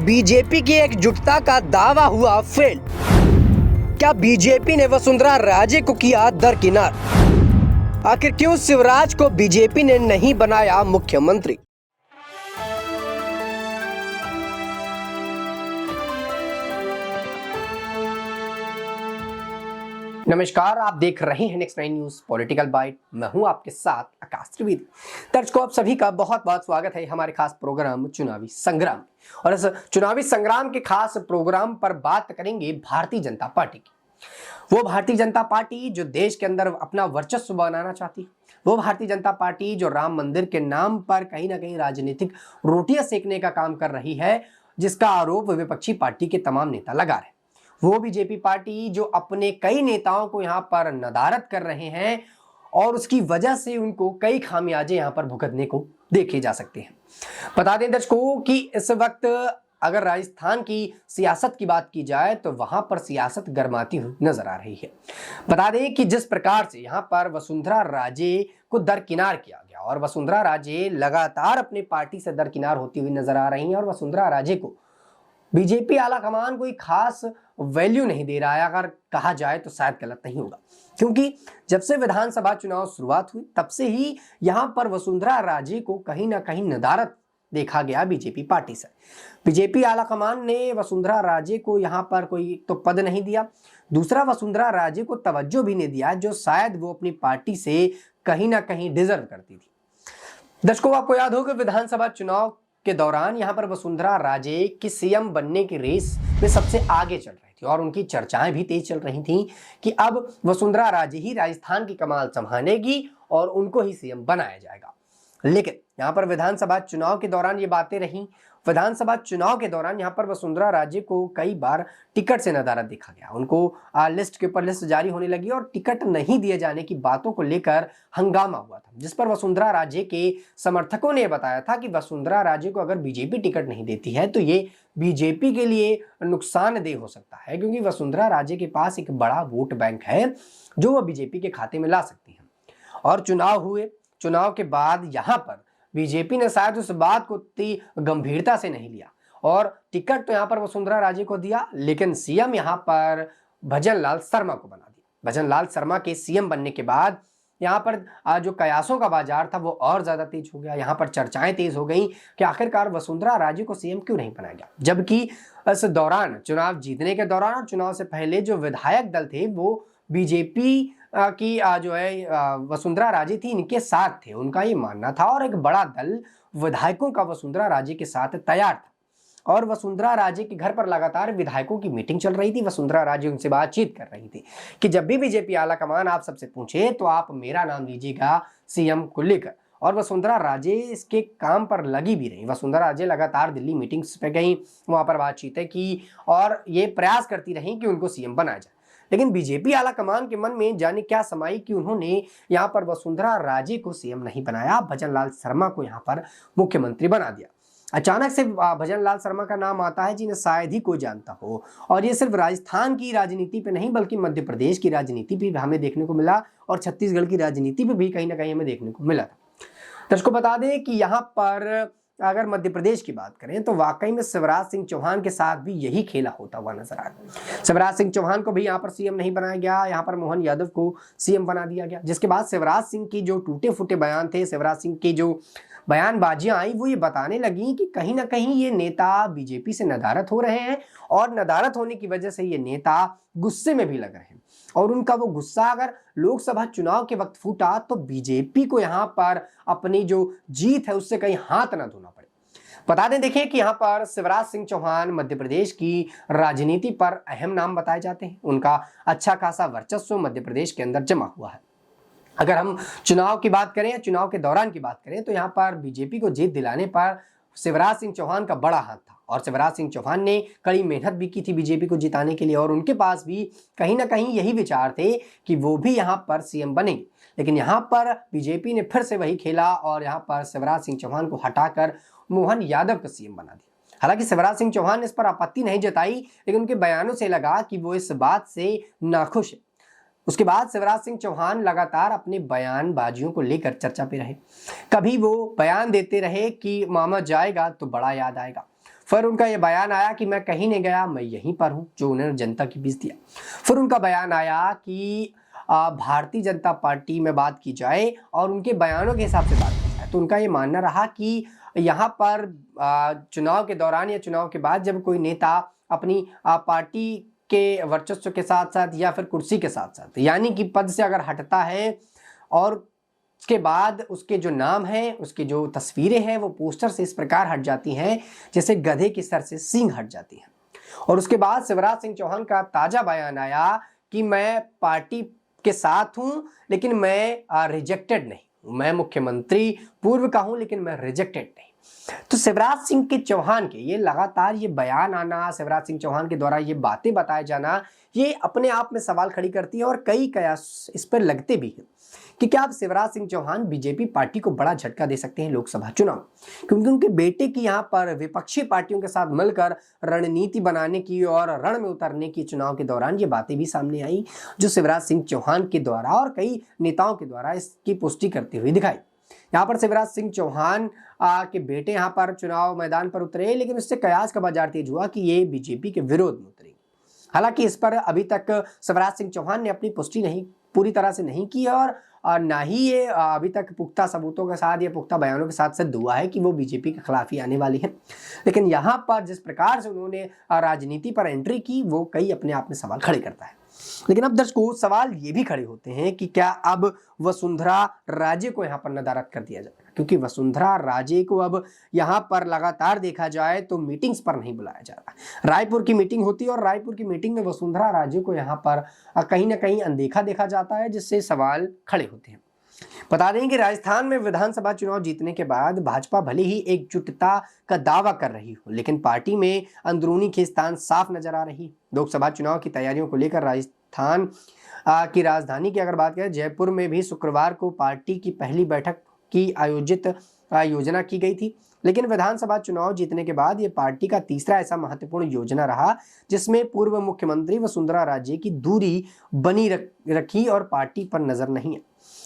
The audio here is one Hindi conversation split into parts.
बीजेपी की एकजुटता का दावा हुआ फेल। क्या बीजेपी ने वसुंधरा राजे को किया दरकिनार? आखिर क्यों शिवराज को बीजेपी ने नहीं बनाया मुख्यमंत्री? नमस्कार, आप देख रहे हैं नेक्स्ट 9 न्यूज पॉलिटिकल बाइट। मैं हूं आपके साथ आकाश त्रिवेदी। दर्शकों, आप सभी का बहुत बहुत स्वागत है हमारे खास प्रोग्राम चुनावी संग्राम। और इस चुनावी संग्राम के खास प्रोग्राम पर बात करेंगे भारतीय जनता पार्टी की। वो भारतीय जनता पार्टी जो देश के अंदर अपना वर्चस्व बनाना चाहती है, वो भारतीय जनता पार्टी जो राम मंदिर के नाम पर कहीं ना कहीं राजनीतिक रोटियां सेकने का काम कर रही है, जिसका आरोप विपक्षी पार्टी के तमाम नेता लगा रहे हैं। वो बीजेपी पार्टी जो अपने कई नेताओं को यहाँ पर नदारद कर रहे हैं और उसकी वजह से उनको कई खामियाजे यहाँ पर भुगतने को देखे जा सकते हैं। बता दें दर्शकों कि इस वक्त अगर राजस्थान की सियासत की बात की जाए तो वहां पर सियासत गर्माती हुई नजर आ रही है। बता दें कि जिस प्रकार से यहाँ पर वसुंधरा राजे को दरकिनार किया गया और वसुंधरा राजे लगातार अपनी पार्टी से दरकिनार होती हुई नजर आ रही हैं और वसुंधरा राजे को बीजेपी आला कमान कोई खास वैल्यू नहीं दे रहा है, अगर कहा जाए तो शायद गलत नहीं होगा, क्योंकि जब से विधानसभा चुनाव शुरुआत हुई तब से ही यहां पर वसुंधरा राजे को कहीं ना कहीं नदारद देखा गया बीजेपी पार्टी से। बीजेपी आला कमान ने वसुंधरा राजे को यहां पर कोई तो पद नहीं दिया, दूसरा वसुंधरा राजे को तवज्जो भी नहीं दिया जो शायद वो अपनी पार्टी से कहीं ना कहीं डिजर्व करती थी। दर्शकों, आपको याद होगा विधानसभा चुनाव के दौरान यहां पर वसुंधरा राजे की सीएम बनने की रेस में सबसे आगे चल रही थी और उनकी चर्चाएं भी तेज चल रही थी कि अब वसुंधरा राजे ही राजस्थान की कमान संभालेगी और उनको ही सीएम बनाया जाएगा। लेकिन यहां पर विधानसभा चुनाव के दौरान ये बातें रहीं। विधानसभा चुनाव के दौरान यहां पर वसुंधरा राजे को कई बार टिकट से नदारद देखा गया। उनको लिस्ट के ऊपर लिस्ट जारी होने लगी और टिकट नहीं दिए जाने की बातों को लेकर हंगामा हुआ था, जिस पर वसुंधरा राजे के समर्थकों ने बताया था कि वसुंधरा राजे को अगर बीजेपी टिकट नहीं देती है तो ये बीजेपी के लिए नुकसानदेह हो सकता है, क्योंकि वसुंधरा राजे के पास एक बड़ा वोट बैंक है जो वह बीजेपी के खाते में ला सकती है। और चुनाव हुए, चुनाव के बाद यहां पर बीजेपी ने शायद उस बात को इतनी गंभीरता से नहीं लिया और टिकट तो यहां पर वसुंधरा राजे को दिया, लेकिन सीएम यहां पर भजनलाल शर्मा को बना दिया। भजनलाल शर्मा के सीएम बनने के बाद यहां पर जो कयासों का बाजार था वो और ज्यादा तेज हो गया। यहां पर चर्चाएं तेज हो गई कि आखिरकार वसुंधरा राजे को सीएम क्यों नहीं बनाया गया, जबकि इस दौरान चुनाव जीतने के दौरान और चुनाव से पहले जो विधायक दल थे वो बीजेपी की जो है वसुंधरा राजे थी इनके साथ थे, उनका ये मानना था और एक बड़ा दल विधायकों का वसुंधरा राजे के साथ तैयार था और वसुंधरा राजे के घर पर लगातार विधायकों की मीटिंग चल रही थी। वसुंधरा राजे उनसे बातचीत कर रही थी कि जब भी बीजेपी आला कमान आप सबसे पूछे तो आप मेरा नाम लीजिएगा सीएम को लेकर, और वसुंधरा राजे इसके काम पर लगी भी रही। वसुंधरा राजे लगातार दिल्ली मीटिंग्स पे गई, वहां पर बातचीतें की और ये प्रयास करती रही कि उनको सीएम बनाया जाए। लेकिन बीजेपी आला कमान के मन में जाने क्या समाई कि उन्होंने यहां पर वसुंधरा राजे को सीएम नहीं बनाया, भजनलाल शर्मा को यहां पर मुख्यमंत्री बना दिया। अचानक से भजनलाल शर्मा का नाम आता है जिन्हें शायद ही कोई जानता हो, और ये सिर्फ राजस्थान की राजनीति पे नहीं बल्कि मध्य प्रदेश की राजनीति भी हमें देखने को मिला और छत्तीसगढ़ की राजनीति पे भी कहीं ना कहीं हमें देखने को मिला था। दर्शकों, बता दें कि यहाँ पर अगर मध्य प्रदेश की बात करें तो वाकई में शिवराज सिंह चौहान के साथ भी यही खेला होता हुआ नजर आया। शिवराज सिंह चौहान को भी यहाँ पर सीएम नहीं बनाया गया, यहाँ पर मोहन यादव को सीएम बना दिया गया, जिसके बाद शिवराज सिंह की जो टूटे फूटे बयान थे, शिवराज सिंह की जो बयानबाजियां आई वो ये बताने लगी कि कहीं ना कहीं ये नेता बीजेपी से नदारद हो रहे हैं और नदारद होने की वजह से ये नेता गुस्से में भी लग रहे हैं और उनका वो गुस्सा अगर लोकसभा चुनाव के वक्त फूटा तो बीजेपी को यहाँ पर अपनी जो जीत है उससे कहीं हाथ ना धोना पड़े। बता दें, देखिए कि यहाँ पर शिवराज सिंह चौहान मध्य प्रदेश की राजनीति पर अहम नाम बताए जाते हैं। उनका अच्छा खासा वर्चस्व मध्य प्रदेश के अंदर जमा हुआ है। अगर हम चुनाव की बात करें या चुनाव के दौरान की बात करें तो यहाँ पर बीजेपी को जीत दिलाने पर शिवराज सिंह चौहान का बड़ा हाथ था और शिवराज सिंह चौहान ने कड़ी मेहनत भी की थी बीजेपी को जिताने के लिए और उनके पास भी कहीं ना कहीं यही विचार थे कि वो भी यहाँ पर सीएम बनेंगे। लेकिन यहाँ पर बीजेपी ने फिर से वही खेला और यहाँ पर शिवराज सिंह चौहान को हटाकर मोहन यादव को सीएम बना दिया। हालांकि शिवराज सिंह चौहान ने इस पर आपत्ति नहीं जताई, लेकिन उनके बयानों से लगा कि वो इस बात से नाखुश है। उसके बाद शिवराज सिंह चौहान लगातार अपने बयानबाजियों को लेकर चर्चा पे रहे। कभी वो बयान देते रहे कि मामा जाएगा तो बड़ा याद आएगा, फिर उनका यह बयान आया कि मैं कहीं नहीं गया, मैं यहीं पर हूं, जो उन्होंने जनता के बीच दिया। फिर उनका बयान आया कि भारतीय जनता पार्टी में बात की जाए और उनके बयानों के हिसाब से बात की जाए, तो उनका ये मानना रहा कि यहाँ पर चुनाव के दौरान या चुनाव के बाद जब कोई नेता अपनी पार्टी के वर्चस्व के साथ साथ या फिर कुर्सी के साथ साथ यानी कि पद से अगर हटता है और उसके बाद उसके जो नाम है, उसकी जो तस्वीरें हैं वो पोस्टर से इस प्रकार हट जाती हैं जैसे गधे के सर से सींग हट जाती हैं। और उसके बाद शिवराज सिंह चौहान का ताजा बयान आया कि मैं पार्टी के साथ हूं लेकिन मैं रिजेक्टेड नहीं हूं, मैं मुख्यमंत्री पूर्व का हूं लेकिन मैं रिजेक्टेड नहीं। तो शिवराज सिंह के चौहान के ये लगातार ये बयान आना, शिवराज सिंह चौहान के द्वारा ये बातें बताए जाना, ये अपने आप में सवाल खड़ी करती है और कई कयास इस पर लगते भी हैं कि क्या अब शिवराज सिंह चौहान बीजेपी पार्टी को बड़ा झटका दे सकते हैं लोकसभा चुनाव, क्योंकि उनके बेटे की यहाँ पर विपक्षी पार्टियों के साथ मिलकर रणनीति बनाने की और रण में उतरने की चुनाव के दौरान ये बातें भी सामने आई, जो शिवराज सिंह चौहान के द्वारा और कई नेताओं के द्वारा इसकी पुष्टि करते हुए दिखाई। यहाँ पर शिवराज सिंह चौहान के बेटे यहाँ पर चुनाव मैदान पर उतरे, लेकिन उससे कयास का बाजार तेज हुआ कि ये बीजेपी के विरोध में उतरे। हालांकि इस पर अभी तक शिवराज सिंह चौहान ने अपनी पुष्टि नहीं पूरी तरह से नहीं की और ना ही ये अभी तक पुख्ता सबूतों के साथ या पुख्ता बयानों के साथ सिद्ध हुआ है कि वो बीजेपी के खिलाफ ही आने वाली है। लेकिन यहाँ पर जिस प्रकार से उन्होंने राजनीति पर एंट्री की वो कई अपने आप में सवाल खड़े करता है। लेकिन अब दर्शकों सवाल ये भी खड़े होते हैं कि क्या अब वसुंधरा राजे को यहाँ पर नदारद कर दिया जाएगा, क्योंकि वसुंधरा राजे को अब यहाँ पर लगातार देखा जाए तो मीटिंग्स पर नहीं बुलाया जा रहा। रायपुर की मीटिंग होती है और रायपुर की मीटिंग में वसुंधरा राजे को यहाँ पर कहीं ना कहीं अनदेखा देखा जाता है, जिससे सवाल खड़े होते हैं। बता दें कि राजस्थान में विधानसभा चुनाव जीतने के बाद भाजपा भले ही एकजुटता का दावा कर रही हो, लेकिन पार्टी में अंदरूनी खींचतान साफ नजर आ रही। लोकसभा चुनाव की तैयारियों को लेकर राजस्थान की राजधानी की अगर बात करें जयपुर में भी शुक्रवार को पार्टी की पहली बैठक की योजना की गई थी। लेकिन विधानसभा चुनाव जीतने के बाद ये पार्टी का तीसरा ऐसा महत्वपूर्ण योजना रहा जिसमें पूर्व मुख्यमंत्री वसुंधरा राजे की दूरी बनी रखी और पार्टी पर नजर नहीं है।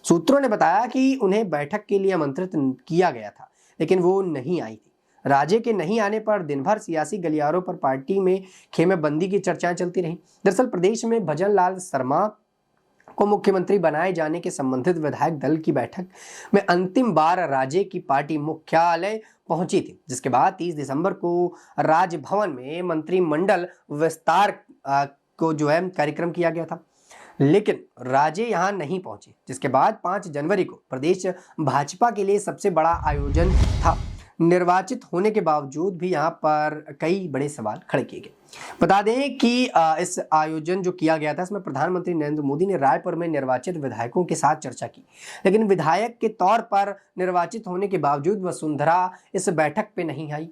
सूत्रों ने बताया कि उन्हें बैठक के लिए आमंत्रित किया गया था, लेकिन वो नहीं आई थी। राजे के नहीं आने पर दिन भर सियासी गलियारों पर पार्टी में खेमेबंदी की चर्चाएं चलती रहीं। दरअसल प्रदेश में भजन लाल शर्मा को मुख्यमंत्री बनाए जाने के संबंधित विधायक दल की बैठक में अंतिम बार राजे की पार्टी मुख्यालय पहुंची थी, जिसके बाद 30 दिसंबर को राजभवन में मंत्रिमंडल विस्तार को जो है कार्यक्रम किया गया था, लेकिन राजे यहां नहीं पहुंचे, जिसके बाद 5 जनवरी को प्रदेश भाजपा के लिए सबसे बड़ा आयोजन था। निर्वाचित होने के बावजूद भी यहां पर कई बड़े सवाल खड़े किए गए। बता दें कि इस आयोजन जो किया गया था इसमें प्रधानमंत्री नरेंद्र मोदी ने रायपुर में निर्वाचित विधायकों के साथ चर्चा की, लेकिन विधायक के तौर पर निर्वाचित होने के बावजूद वसुंधरा इस बैठक पे नहीं आई।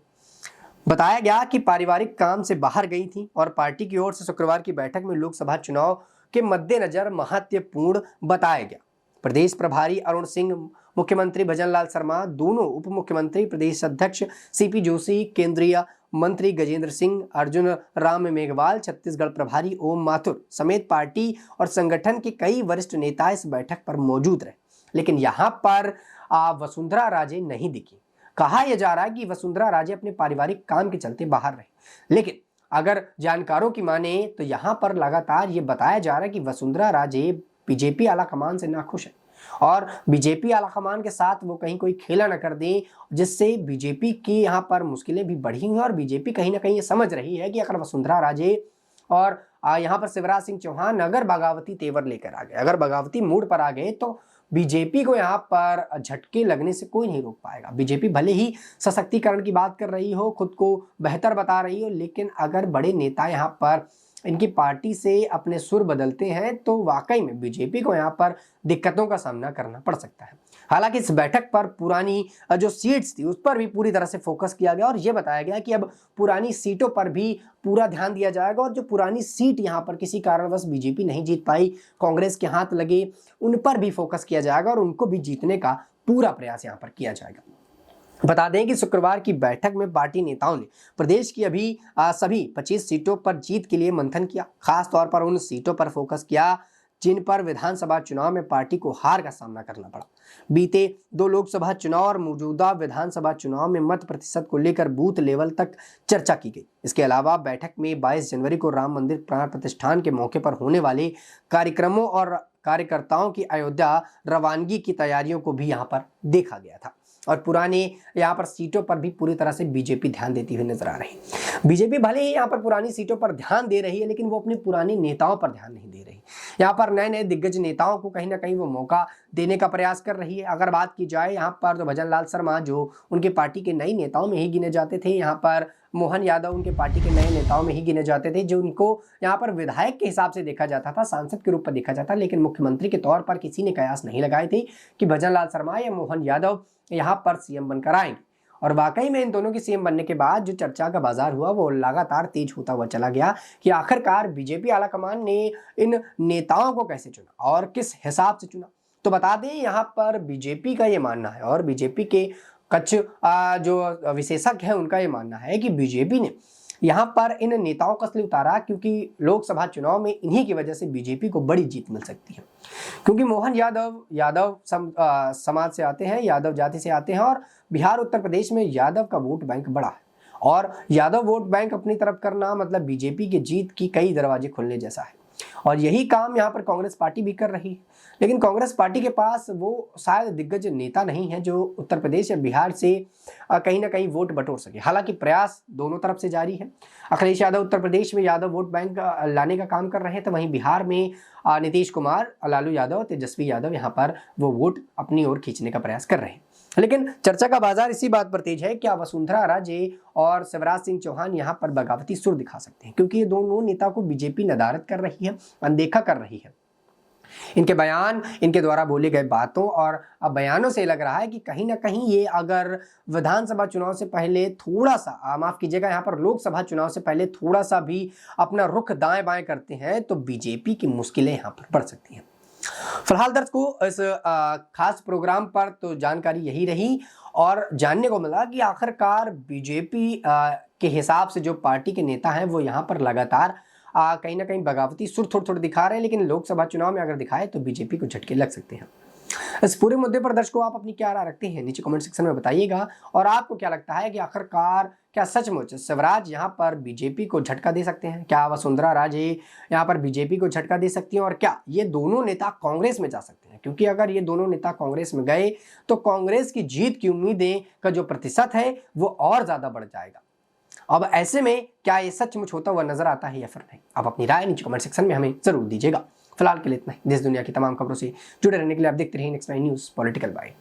बताया गया कि पारिवारिक काम से बाहर गई थी और पार्टी की ओर से शुक्रवार की बैठक में लोकसभा चुनाव के मद्देनजर महत्वपूर्ण बताया गया। प्रदेश प्रभारी अरुण सिंह, मुख्यमंत्री भजन लाल शर्मा, दोनों उप मुख्यमंत्री, प्रदेश अध्यक्ष सीपी जोशी, केंद्रीय मंत्री गजेंद्र सिंह, अर्जुन राम मेघवाल, छत्तीसगढ़ प्रभारी ओम माथुर समेत पार्टी और संगठन के कई वरिष्ठ नेता इस बैठक पर मौजूद रहे, लेकिन यहाँ पर वसुंधरा राजे नहीं दिखी। कहा यह जा रहा है कि वसुंधरा राजे अपने पारिवारिक काम के चलते बाहर रहे, लेकिन अगर जानकारों की माने तो यहाँ पर लगातार ये बताया जा रहा है कि वसुंधरा राजे बीजेपी आला कमान से नाखुश है और बीजेपी आला कमान के साथ वो कहीं कोई खेला न कर दें, जिससे बीजेपी की यहाँ पर मुश्किलें भी बढ़ी हुई और बीजेपी कहीं ना कहीं ये समझ रही है कि अगर वसुंधरा राजे और यहाँ पर शिवराज सिंह चौहान अगर बगावती तेवर लेकर आ गए, अगर बगावती मूड पर आ गए, तो बीजेपी को यहाँ पर झटके लगने से कोई नहीं रोक पाएगा। बीजेपी भले ही सशक्तिकरण की बात कर रही हो, खुद को बेहतर बता रही हो, लेकिन अगर बड़े नेता यहाँ पर इनकी पार्टी से अपने सुर बदलते हैं तो वाकई में बीजेपी को यहाँ पर दिक्कतों का सामना करना पड़ सकता है। हालांकि इस बैठक पर पुरानी जो सीट्स थी उस पर भी पूरी तरह से फोकस किया गया और ये बताया गया कि अब पुरानी सीटों पर भी पूरा ध्यान दिया जाएगा और जो पुरानी सीट यहाँ पर किसी कारणवश बीजेपी नहीं जीत पाई, कांग्रेस के हाथ लगे, उन पर भी फोकस किया जाएगा और उनको भी जीतने का पूरा प्रयास यहाँ पर किया जाएगा। बता दें कि शुक्रवार की बैठक में पार्टी नेताओं ने प्रदेश की सभी 25 सीटों पर जीत के लिए मंथन किया। खास तौर पर उन सीटों पर फोकस किया जिन पर विधानसभा चुनाव में पार्टी को हार का सामना करना पड़ा। बीते 2 लोकसभा चुनाव और मौजूदा विधानसभा चुनाव में मत प्रतिशत को लेकर बूथ लेवल तक चर्चा की गई। इसके अलावा बैठक में 22 जनवरी को राम मंदिर प्राण प्रतिष्ठान के मौके पर होने वाले कार्यक्रमों और कार्यकर्ताओं की अयोध्या रवानगी की तैयारियों को भी यहां पर देखा गया था। और पुराने यहाँ पर सीटों पर भी पूरी तरह से बीजेपी ध्यान देती हुई नजर आ रही है। बीजेपी भले ही यहाँ पर पुरानी सीटों पर ध्यान दे रही है, लेकिन वो अपने पुराने नेताओं पर ध्यान नहीं दे रही। यहाँ पर नए नए दिग्गज नेताओं को कहीं ना कहीं वो मौका देने का प्रयास कर रही है। अगर बात की जाए यहाँ पर तो भजन लाल शर्मा जो उनके पार्टी के नए नेताओं में ही गिने जाते थे, यहाँ पर मोहन यादव उनके पार्टी के नए नेताओं में ही गिने जाते थे, जो उनको यहाँ पर विधायक के हिसाब से देखा जाता था, सांसद के रूप में देखा जाता, लेकिन मुख्यमंत्री के तौर पर किसी ने कयास नहीं लगाए थे कि भजन लाल शर्मा या मोहन यादव यहाँ पर सीएम बनकर आएंगे। और वाकई में इन दोनों की सीएम बनने के बाद जो चर्चा का बाजार हुआ वो लगातार तेज होता हुआ चला गया कि आखिरकार बीजेपी आलाकमान ने इन नेताओं को कैसे चुना और किस हिसाब से चुना। तो बता दें यहाँ पर बीजेपी का ये मानना है और बीजेपी के कुछ जो विशेषज्ञ हैं उनका ये मानना है कि बीजेपी ने यहाँ पर इन नेताओं का असली उतारा, क्योंकि लोकसभा चुनाव में इन्हीं की वजह से बीजेपी को बड़ी जीत मिल सकती है। क्योंकि मोहन यादव समाज से आते हैं, यादव जाति से आते हैं और बिहार उत्तर प्रदेश में यादव का वोट बैंक बड़ा है और यादव वोट बैंक अपनी तरफ करना मतलब बीजेपी की जीत की कई दरवाजे खुलने जैसा है। और यही काम यहाँ पर कांग्रेस पार्टी भी कर रही है, लेकिन कांग्रेस पार्टी के पास वो शायद दिग्गज नेता नहीं है जो उत्तर प्रदेश या बिहार से कहीं ना कहीं वोट बटोर सके। हालांकि प्रयास दोनों तरफ से जारी है। अखिलेश यादव उत्तर प्रदेश में यादव वोट बैंक लाने का काम कर रहे हैं, तो वहीं बिहार में नीतीश कुमार, लालू यादव, तेजस्वी यादव यहाँ पर वो वोट अपनी ओर खींचने का प्रयास कर रहे हैं। लेकिन चर्चा का बाजार इसी बात पर तेज है कि वसुंधरा राजे और शिवराज सिंह चौहान यहाँ पर बगावती सुर दिखा सकते हैं, क्योंकि ये दोनों नेता को बीजेपी नदारद कर रही है, अनदेखा कर रही है। इनके बयान, इनके द्वारा बोले गए बातों और बयानों से लग रहा है कि कहीं ना कहीं ये अगर विधानसभा चुनाव से पहले थोड़ा सा माफ कीजिएगा यहाँ पर लोकसभा चुनाव से पहले थोड़ा सा भी अपना रुख दाएं बाएं करते हैं तो बीजेपी की मुश्किलें यहाँ पर बढ़ सकती हैं। फिलहाल दर्शकों इस खास प्रोग्राम पर तो जानकारी यही रही और जानने को मिला कि आखिरकार बीजेपी के हिसाब से जो पार्टी के नेता हैं वो यहाँ पर लगातार कहीं ना कहीं बगावती सुर थोड़ी थोड़ी दिखा रहे हैं, लेकिन लोकसभा चुनाव में अगर दिखाए तो बीजेपी को झटके लग सकते हैं। इस पूरे मुद्दे पर दर्शकों आप अपनी क्या राय रखते हैं नीचे कमेंट सेक्शन में बताइएगा। और आपको क्या लगता है कि आखिरकार क्या सचमुच शिवराज यहाँ पर बीजेपी को झटका दे सकते हैं? क्या वसुंधरा राजे यहाँ पर बीजेपी को झटका दे सकती हैं? और क्या ये दोनों नेता कांग्रेस में जा सकते हैं? क्योंकि अगर ये दोनों नेता कांग्रेस में गए तो कांग्रेस की जीत की उम्मीदें का जो प्रतिशत है वो और ज्यादा बढ़ जाएगा। अब ऐसे में क्या ये सचमुच होता हुआ नजर आता है या फिर नहीं? आप अपनी राय नीचे कमेंट सेक्शन में हमें जरूर दीजिएगा। फिलहाल के लिए इतना ही। देश दुनिया की तमाम खबरों से जुड़े रहने के लिए आप देखते रहिए नेक्स्ट 9 न्यूज़ पॉलिटिकल बाइट।